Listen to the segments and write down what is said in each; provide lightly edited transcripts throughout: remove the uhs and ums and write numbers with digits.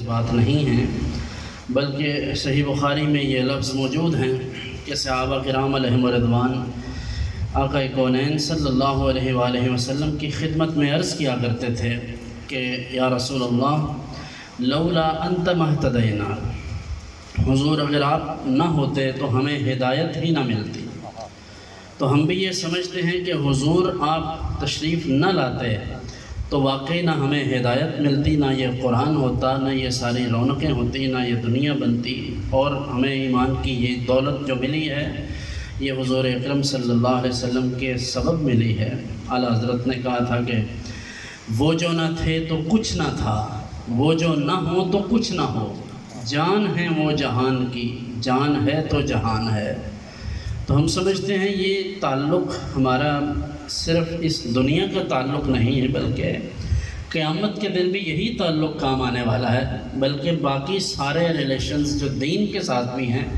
بات نہیں ہیں، بلکہ صحیح بخاری میں یہ لفظ موجود ہیں کہ صحابہ کرام علیہم رضوان آقا کونین صلی اللہ علیہ وآلہ وسلم کی خدمت میں عرض کیا کرتے تھے کہ یا رسول اللہ لولا انت مہتدینا، حضور اگر آپ نہ ہوتے تو ہمیں ہدایت ہی نہ ملتی۔ تو ہم بھی یہ سمجھتے ہیں کہ حضور آپ تشریف نہ لاتے تو واقعی نہ ہمیں ہدایت ملتی، نہ یہ قرآن ہوتا، نہ یہ ساری رونقیں ہوتی، نہ یہ دنیا بنتی، اور ہمیں ایمان کی یہ دولت جو ملی ہے یہ حضور اکرم صلی اللہ علیہ وسلم کے سبب ملی ہے۔ اعلیٰ حضرت نے کہا تھا کہ وہ جو نہ تھے تو کچھ نہ تھا، وہ جو نہ ہو تو کچھ نہ ہو، جان ہے وہ جہان کی، جان ہے تو جہان ہے۔ تو ہم سمجھتے ہیں یہ تعلق ہمارا صرف اس دنیا کا تعلق نہیں ہے، بلکہ قیامت کے دن بھی یہی تعلق کام آنے والا ہے، بلکہ باقی سارے ریلیشنز جو دین کے ساتھ بھی ہیں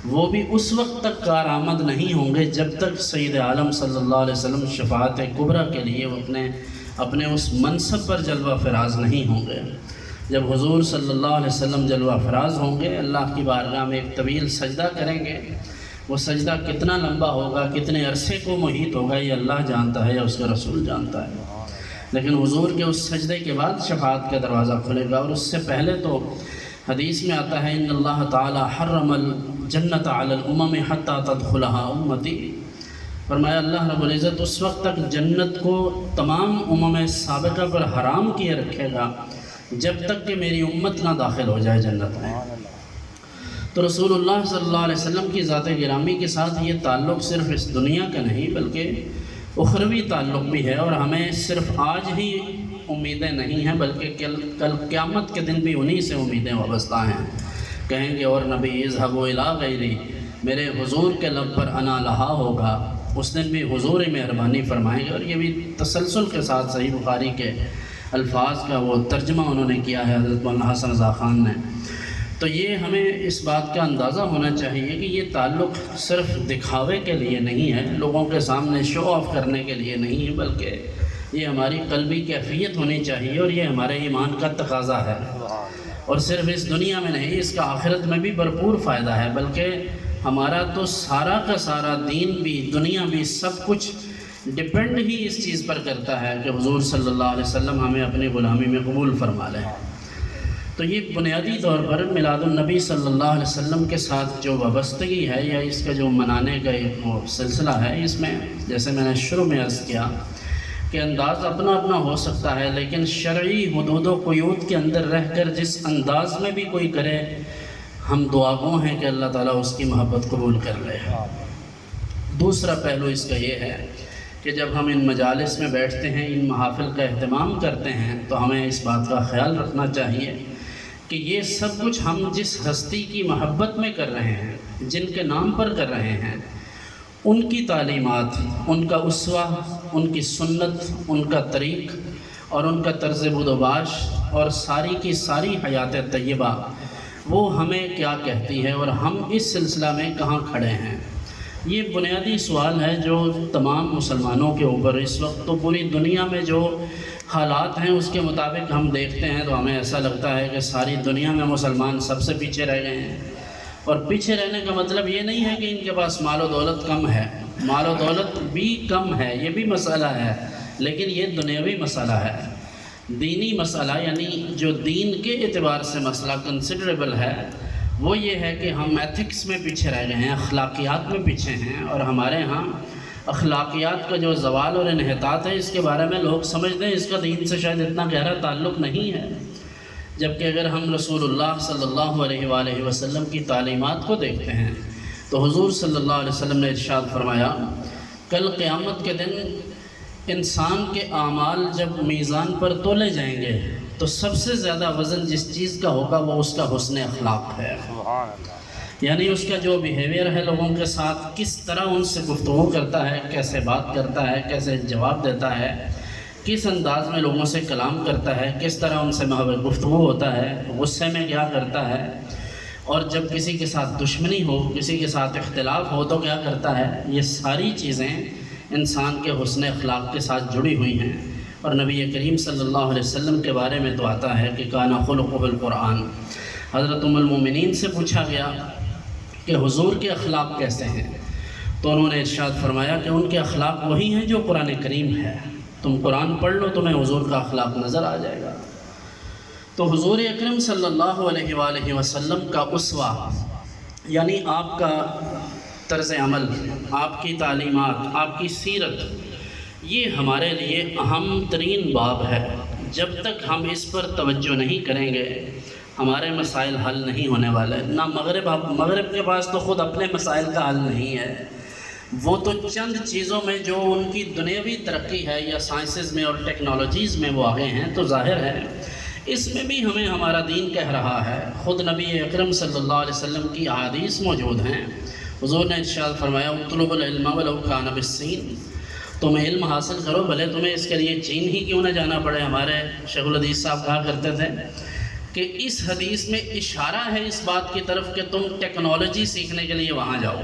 وہ بھی اس وقت تک کارآمد نہیں ہوں گے جب تک سید عالم صلی اللہ علیہ وسلم شفاعت کبریٰ کے لیے وہ اپنے اس منصب پر جلوہ فراز نہیں ہوں گے۔ جب حضور صلی اللہ علیہ وسلم جلوہ فراز ہوں گے، اللہ کی بارگاہ میں ایک طویل سجدہ کریں گے، وہ سجدہ کتنا لمبا ہوگا، کتنے عرصے کو محیط ہوگا، یہ اللہ جانتا ہے یا اس کا رسول جانتا ہے، لیکن حضور کے اس سجدے کے بعد شفاعت کا دروازہ کھلے گا۔ اور اس سے پہلے تو حدیث میں آتا ہے ان اللہ تعالی حرم الجنت علی الامم حتی تدخلها امتی، فرمایا اللہ رب العزت اس وقت تک جنت کو تمام امم سابقہ پر حرام کیے رکھے گا جب تک کہ میری امت نہ داخل ہو جائے جنت میں۔ تو رسول اللہ صلی اللہ علیہ وسلم کی ذات گرامی کے ساتھ یہ تعلق صرف اس دنیا کا نہیں بلکہ اخروی تعلق بھی ہے، اور ہمیں صرف آج ہی امیدیں نہیں ہیں بلکہ کل قیامت کے دن بھی انہی سے امیدیں وابستہ ہیں۔ کہیں گے اور نبی اذهبوا الی غیری، میرے حضور کے لب پر انا لہا ہوگا، اس دن بھی حضور مہربانی فرمائیں گے۔ اور یہ بھی تسلسل کے ساتھ صحیح بخاری کے الفاظ کا وہ ترجمہ انہوں نے کیا ہے حضرت مولانا حسن رضا خان نے۔ تو یہ ہمیں اس بات کا اندازہ ہونا چاہیے کہ یہ تعلق صرف دکھاوے کے لیے نہیں ہے، لوگوں کے سامنے شو آف کرنے کے لیے نہیں ہے، بلکہ یہ ہماری قلبی کیفیت ہونی چاہیے، اور یہ ہمارے ایمان کا تقاضا ہے۔ اور صرف اس دنیا میں نہیں، اس کا آخرت میں بھی بھرپور فائدہ ہے، بلکہ ہمارا تو سارا کا سارا دین بھی دنیا بھی سب کچھ ڈپینڈ ہی اس چیز پر کرتا ہے کہ حضور صلی اللہ علیہ وسلم ہمیں اپنی غلامی میں قبول فرما لیں۔ تو یہ بنیادی طور پر میلاد النبی صلی اللہ علیہ وسلم کے ساتھ جو وابستگی ہے یا اس کا جو منانے کا ایک وہ سلسلہ ہے، اس میں جیسے میں نے شروع میں عرض کیا کہ انداز اپنا اپنا ہو سکتا ہے، لیکن شرعی حدود و قیود کے اندر رہ کر جس انداز میں بھی کوئی کرے، ہم دعا گو ہیں کہ اللہ تعالیٰ اس کی محبت قبول کر لے۔ دوسرا پہلو اس کا یہ ہے کہ جب ہم ان مجالس میں بیٹھتے ہیں، ان محافل کا اہتمام کرتے ہیں، تو ہمیں اس بات کا خیال رکھنا چاہیے کہ یہ سب کچھ ہم جس ہستی کی محبت میں کر رہے ہیں، جن کے نام پر کر رہے ہیں، ان کی تعلیمات، ان کا اسوہ، ان کی سنت، ان کا طریق اور ان کا طرز بود و باش اور ساری کی ساری حیات طیبہ وہ ہمیں کیا کہتی ہے اور ہم اس سلسلہ میں کہاں کھڑے ہیں۔ یہ بنیادی سوال ہے جو تمام مسلمانوں کے اوپر اس وقت تو پوری دنیا میں جو حالات ہیں اس کے مطابق ہم دیکھتے ہیں تو ہمیں ایسا لگتا ہے کہ ساری دنیا میں مسلمان سب سے پیچھے رہ گئے ہیں۔ اور پیچھے رہنے کا مطلب یہ نہیں ہے کہ ان کے پاس مال و دولت کم ہے، مال و دولت بھی کم ہے، یہ بھی مسئلہ ہے، لیکن یہ دنیاوی مسئلہ ہے۔ دینی مسئلہ یعنی جو دین کے اعتبار سے مسئلہ کنسیڈریبل ہے وہ یہ ہے کہ ہم ایتھکس میں پیچھے رہ گئے ہیں، اخلاقیات میں پیچھے ہیں، اور ہمارے ہاں اخلاقیات کا جو زوال اور انحطاط ہے اس کے بارے میں لوگ سمجھتے ہیں اس کا دین سے شاید اتنا گہرا تعلق نہیں ہے، جبکہ اگر ہم رسول اللہ صلی اللہ علیہ وآلہ وسلم کی تعلیمات کو دیکھتے ہیں تو حضور صلی اللہ علیہ وسلم نے ارشاد فرمایا کل قیامت کے دن انسان کے اعمال جب میزان پر تولے جائیں گے تو سب سے زیادہ وزن جس چیز کا ہوگا وہ اس کا حسن اخلاق ہے، یعنی اس کا جو بیہیویئر ہے لوگوں کے ساتھ، کس طرح ان سے گفتگو کرتا ہے، کیسے بات کرتا ہے، کیسے جواب دیتا ہے، کس انداز میں لوگوں سے کلام کرتا ہے، کس طرح ان سے گفتگو ہوتا ہے، غصے میں کیا کرتا ہے، اور جب کسی کے ساتھ دشمنی ہو، کسی کے ساتھ اختلاف ہو تو کیا کرتا ہے۔ یہ ساری چیزیں انسان کے حسن اخلاق کے ساتھ جڑی ہوئی ہیں، اور نبی کریم صلی اللہ علیہ وسلم کے بارے میں تو آتا ہے کہ کانا خلقہ القرآن۔ حضرت ام المومنین سے پوچھا گیا کہ حضور کے اخلاق کیسے ہیں، تو انہوں نے ارشاد فرمایا کہ ان کے اخلاق وہی ہیں جو قرآن کریم ہے، تم قرآن پڑھ لو تمہیں حضور کا اخلاق نظر آ جائے گا۔ تو حضور اکرم صلی اللہ علیہ وآلہ وسلم کا اسوہ یعنی آپ کا طرز عمل، آپ کی تعلیمات، آپ کی سیرت، یہ ہمارے لیے اہم ترین باب ہے۔ جب تک ہم اس پر توجہ نہیں کریں گے ہمارے مسائل حل نہیں ہونے والے۔ نہ مغرب کے پاس تو خود اپنے مسائل کا حل نہیں ہے، وہ تو چند چیزوں میں جو ان کی دنیاوی ترقی ہے یا سائنسز میں اور ٹیکنالوجیز میں وہ آگے ہیں تو ظاہر ہے اس میں بھی ہمیں ہمارا دین کہہ رہا ہے۔ خود نبی اکرم صلی اللہ علیہ وسلم کی احادیث موجود ہیں، حضور نے ارشاد فرمایا اطلبوا العلم ولو کان بالصین، تم علم حاصل کرو بھلے تمہیں اس کے لیے چین ہی کیوں نہ جانا پڑے۔ ہمارے شیخ الحدیث صاحب کہا کرتے تھے کہ اس حدیث میں اشارہ ہے اس بات کی طرف کہ تم ٹیکنالوجی سیکھنے کے لیے وہاں جاؤ،